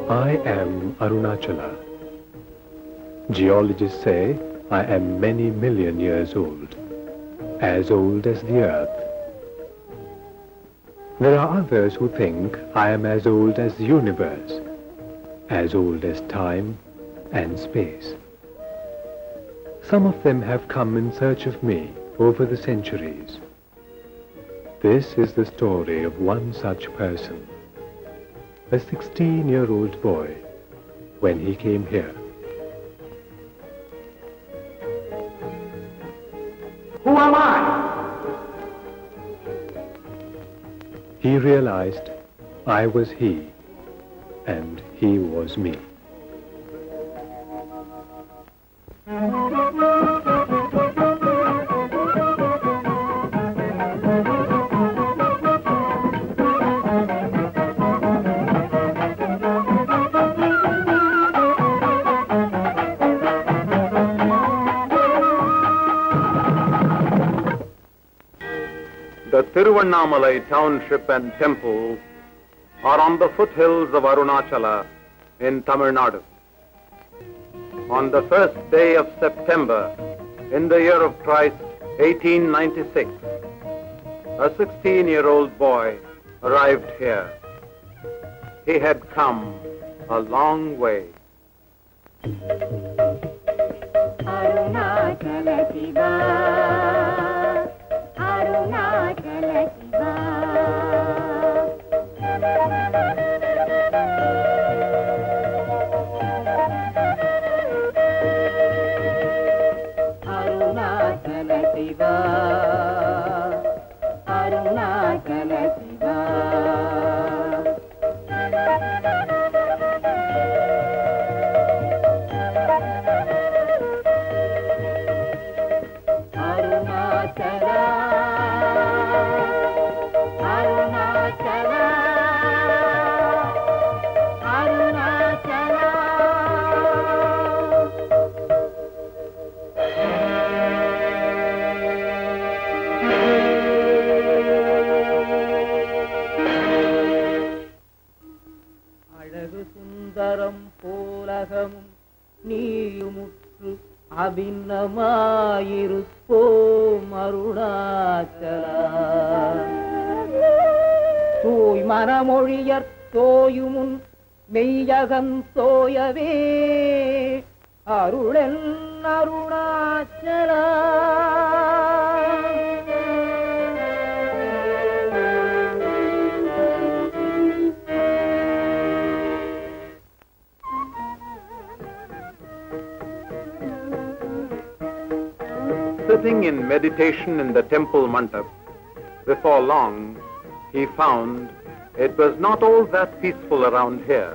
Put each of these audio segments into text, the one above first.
I am Arunachala. Geologists say I am many million years old as the earth. There are others who think I am as old as the universe, as old as time and space. Some of them have come in search of me over the centuries. This is the story of one such person, a 16-year-old boy, when he came here. Who am I? He realized I was he, and he was me. The Tiruvannamalai township and temple are on the foothills of Arunachala in Tamil Nadu. On the first day of September in the year of Christ 1896, a 16-year-old boy arrived here. He had come a long way. Arunachala Shiva, Arunachala Shiva. Arunachala Shiva, Arunachala Shiva. அபிநமாயிருப்போம் Arunachala தூய் மனமொழியற் தோயுமுன் மெய்யகம் தோயவே அருளென் Arunachala. Sitting in meditation in the temple mandap, before long, he found it was not all that peaceful around here.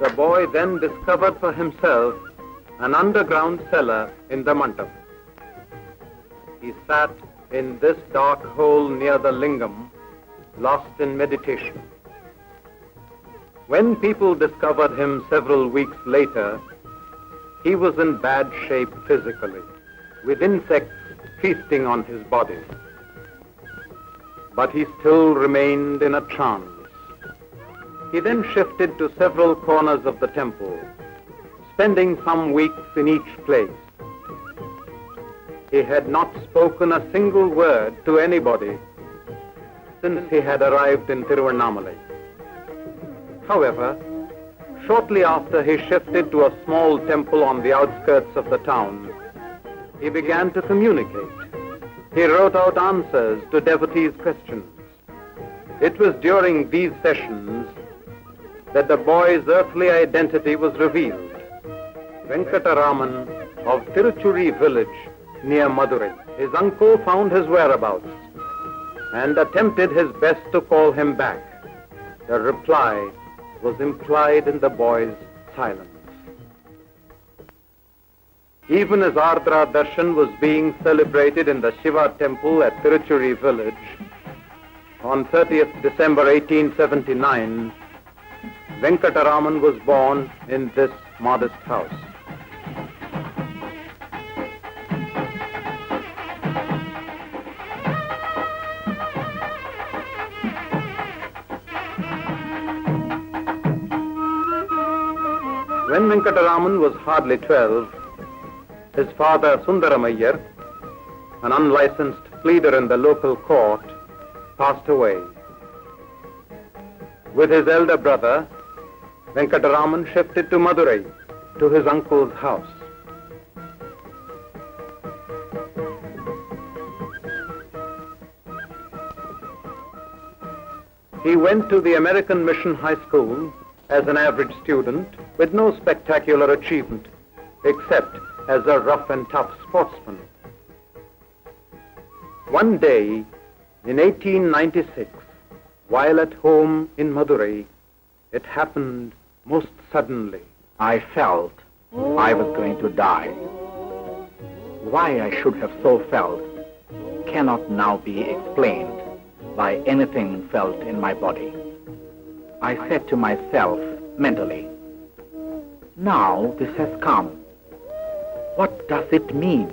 The boy then discovered for himself an underground cellar in the mandap. He sat in this dark hole near the lingam, lost in meditation. When people discovered him several weeks later, he was in bad shape physically, with insects feasting on his body. But he still remained in a trance. He then shifted to several corners of the temple, spending some weeks in each place. He had not spoken a single word to anybody since he had arrived in Tiruvannamalai. However, shortly after he shifted to a small temple on the outskirts of the town, he began to communicate. He wrote out answers to devotees' questions. It was during these sessions that the boy's earthly identity was revealed. Venkataraman of Tiruchuri village near Madurai. His uncle found his whereabouts and attempted his best to call him back. The reply was implied in the boy's silence. Even as Ardra Darshan was being celebrated in the Shiva temple at Tiruchuri village on 30th December 1879, Venkataraman was born in this modest house. When Venkataraman was hardly 12, his father Sundaramayyar, an unlicensed pleader in the local court, passed away. With his elder brother, Venkataraman shifted to Madurai, to his uncle's house. He went to the American Mission High School as an average student with no spectacular achievement, except as a rough and tough sportsman. One day, in 1896, while at home in Madurai, it happened most suddenly. I felt I was going to die. Why I should have so felt cannot now be explained by anything felt in my body. I said to myself mentally, now this has come. What does it mean?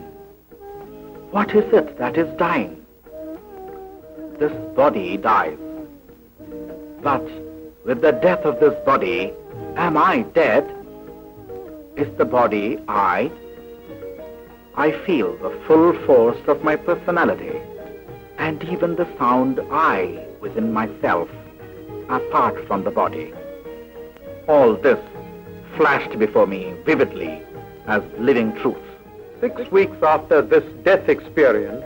What is it that is dying? This body dies. But with the death of this body, am I dead? Is the body I? I feel the full force of my personality and even the sound I within myself, apart from the body. All this flashed before me vividly as living truth. 6 weeks after this death experience,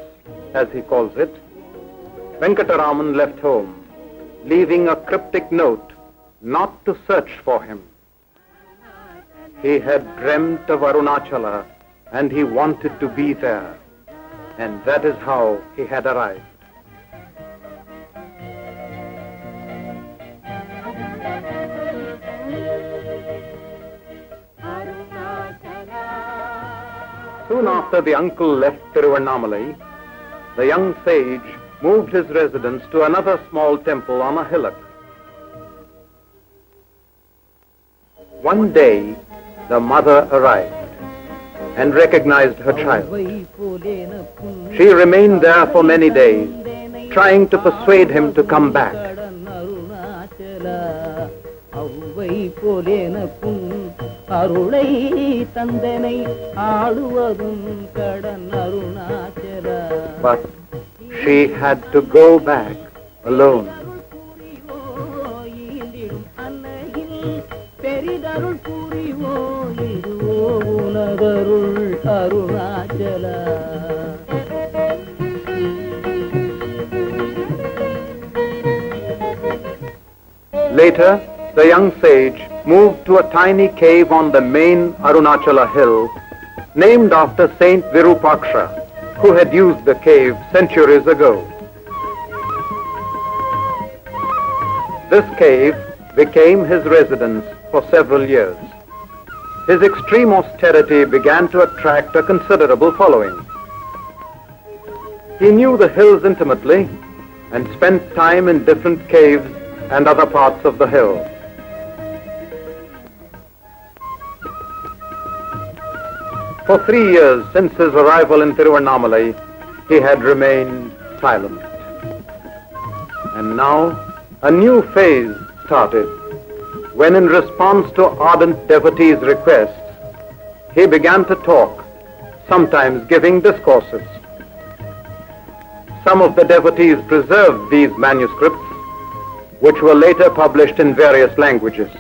as he calls it, Venkataraman left home, leaving a cryptic note not to search for him. He had dreamt of Arunachala and he wanted to be there, and that is how he had arrived. Soon after the uncle left Tiruvannamalai, the young sage moved his residence to another small temple on a hillock. One day, the mother arrived and recognized her child. She remained there for many days, trying to persuade him to come back. But she had to go back alone. Later, the young sage moved to a tiny cave on the main Arunachala hill, named after Saint Virupaksha, who had used the cave centuries ago. This cave became his residence for several years. His extreme austerity began to attract a considerable following. He knew the hills intimately and spent time in different caves and other parts of the hill. For 3 years since his arrival in Tiruvannamalai, he had remained silent. And now a new phase started, when in response to ardent devotees' requests, he began to talk, sometimes giving discourses. Some of the devotees preserved these manuscripts, which were later published in various languages.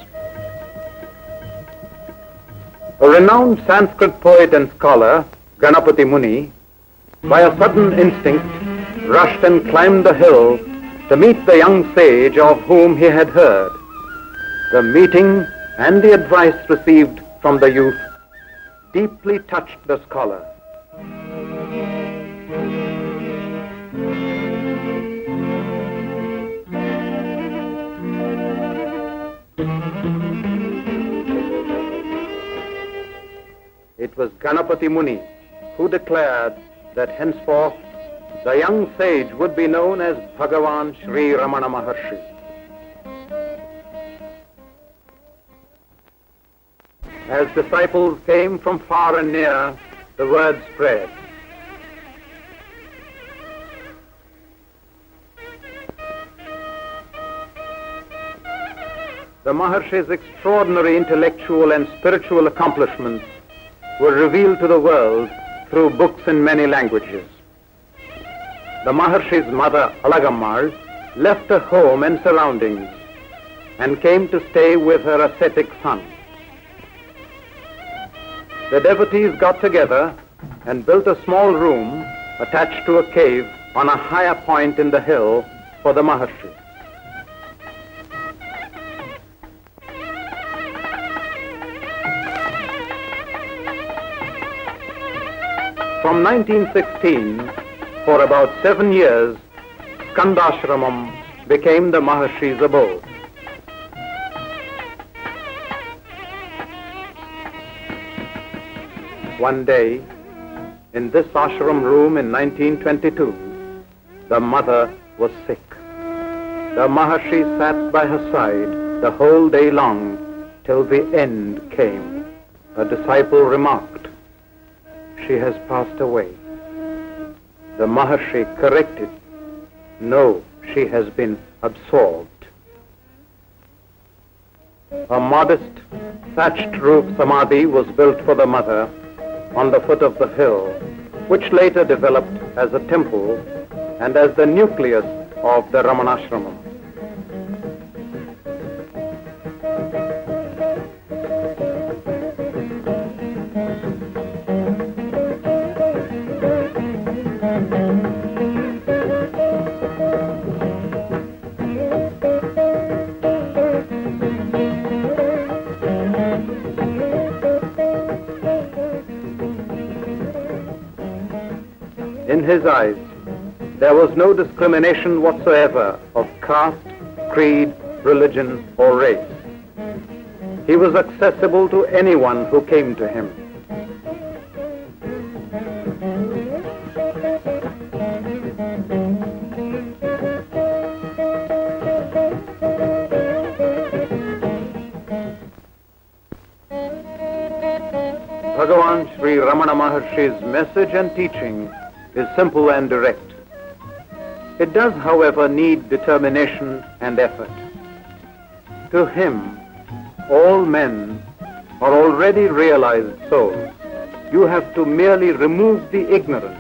A renowned Sanskrit poet and scholar, Ganapati Muni, by a sudden instinct, rushed and climbed the hill to meet the young sage of whom he had heard. The meeting and the advice received from the youth deeply touched the scholar. It was Ganapati Muni who declared that henceforth the young sage would be known as Bhagavan Sri Ramana Maharshi. As disciples came from far and near, the word spread. The Maharshi's extraordinary intellectual and spiritual accomplishments were revealed to the world through books in many languages. The Maharshi's mother, Alagammal, left her home and surroundings and came to stay with her ascetic son. The devotees got together and built a small room attached to a cave on a higher point in the hill for the Maharshi. From 1916, for about 7 years, Skandashramam became the Maharshi's abode. One day, in this ashram room in 1922, the mother was sick. The Maharshi sat by her side the whole day long till the end came. A disciple remarked, "She has passed away." The Maharshi corrected, "No, she has been absorbed." A modest thatched roof samadhi was built for the mother on the foot of the hill, which later developed as a temple and as the nucleus of the Ramanashramam. In his eyes, there was no discrimination whatsoever of caste, creed, religion, or race. He was accessible to anyone who came to him. Bhagavan Sri Ramana Maharshi's message and teaching is simple and direct. It does, however, need determination and effort. To him, all men are already realized souls. You have to merely remove the ignorance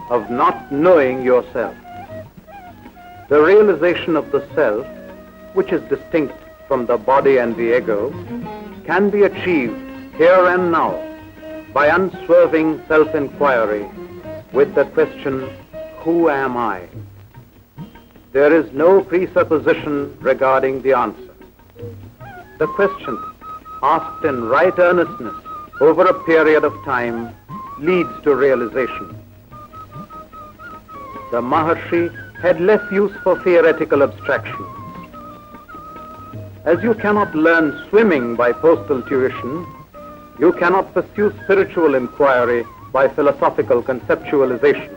of not knowing yourself. The realization of the self, which is distinct from the body and the ego, can be achieved here and now by unswerving self-inquiry with the question, "Who am I?" There is no presupposition regarding the answer. The question, asked in right earnestness over a period of time, leads to realization. The Maharshi had less use for theoretical abstractions. As you cannot learn swimming by postal tuition, you cannot pursue spiritual inquiry by philosophical conceptualization.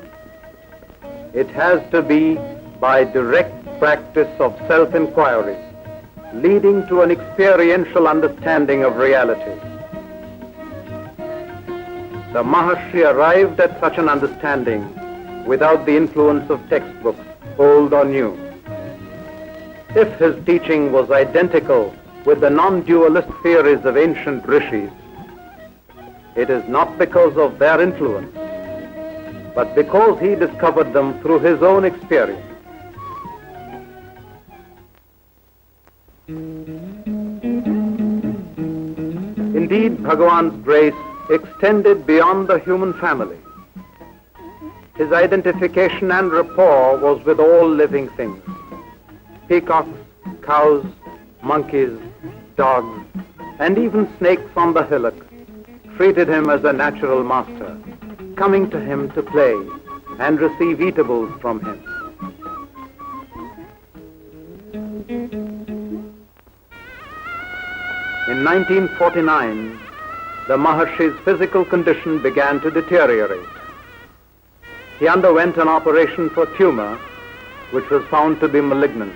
It has to be by direct practice of self-inquiry, leading to an experiential understanding of reality. The Maharshi arrived at such an understanding without the influence of textbooks, old or new. If his teaching was identical with the non-dualist theories of ancient rishis, it is not because of their influence, but because he discovered them through his own experience. Indeed, Bhagavan's grace extended beyond the human family. His identification and rapport was with all living things. Peacocks, cows, monkeys, dogs, and even snakes on the hillock treated him as a natural master, coming to him to play and receive eatables from him. In 1949, the Maharshi's physical condition began to deteriorate. He underwent an operation for tumor, which was found to be malignant.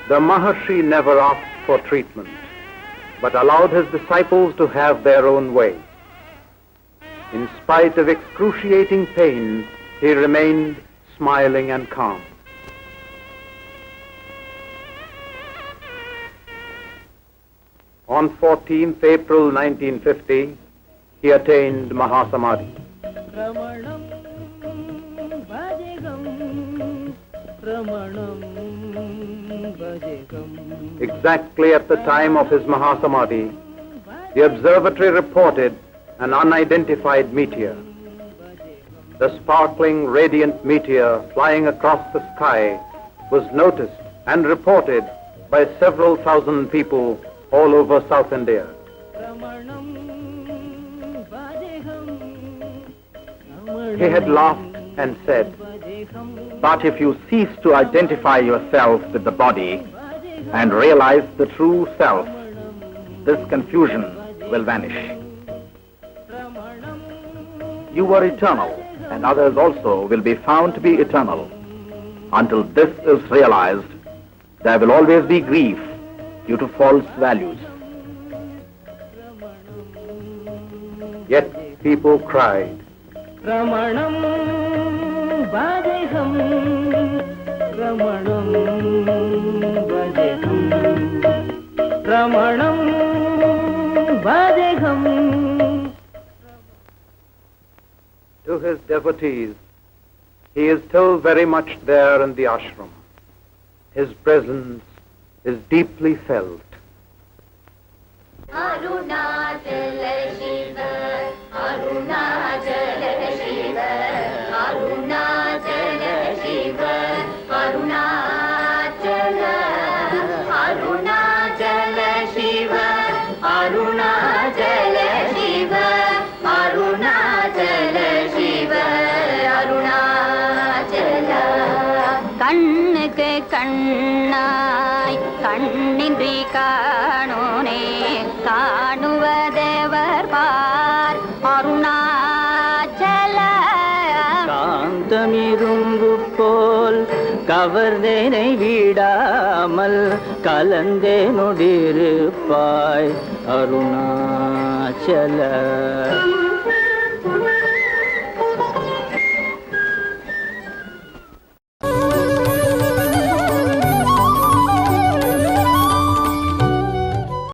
The Maharshi never asked for treatment. but allowed his disciples to have their own way. In spite of excruciating pain, he remained smiling and calm. On 14th April 1950, he attained Mahasamadhi. Ramanam bhajegam, Ramanam bhajegam. Exactly at the time of his Mahasamadhi, the observatory reported an unidentified meteor. The sparkling, radiant meteor flying across the sky was noticed and reported by several thousand people all over South India. He had laughed and said, But if you cease to identify yourself with the body and realize the true self, this confusion will vanish. You are eternal, and others also will be found to be eternal. Until this is realized, there will always be grief due to false values. Yet people cried, Ramanam bhajegam, Ramanam bhajegam, Ramanam bhajegam. to his devotees, he is still very much there in the ashram. His presence is deeply felt. Arunachala Shiva, Arunachala Shiva, Arunachala Shiva, Arunachala, Arunachala Shiva, Arunachala Shiva, Arunachala Shiva, Arunachala. கண்ணுக்கு கண்ணாய் கண்ணின்றி காணோனே காணுவதேவர் பார் அருணாச்சல காந்தமிரும்பு போல் கவர்ந்தேனை விடாமல் கலந்தே நொடிருப்பாய் அருணாச்சல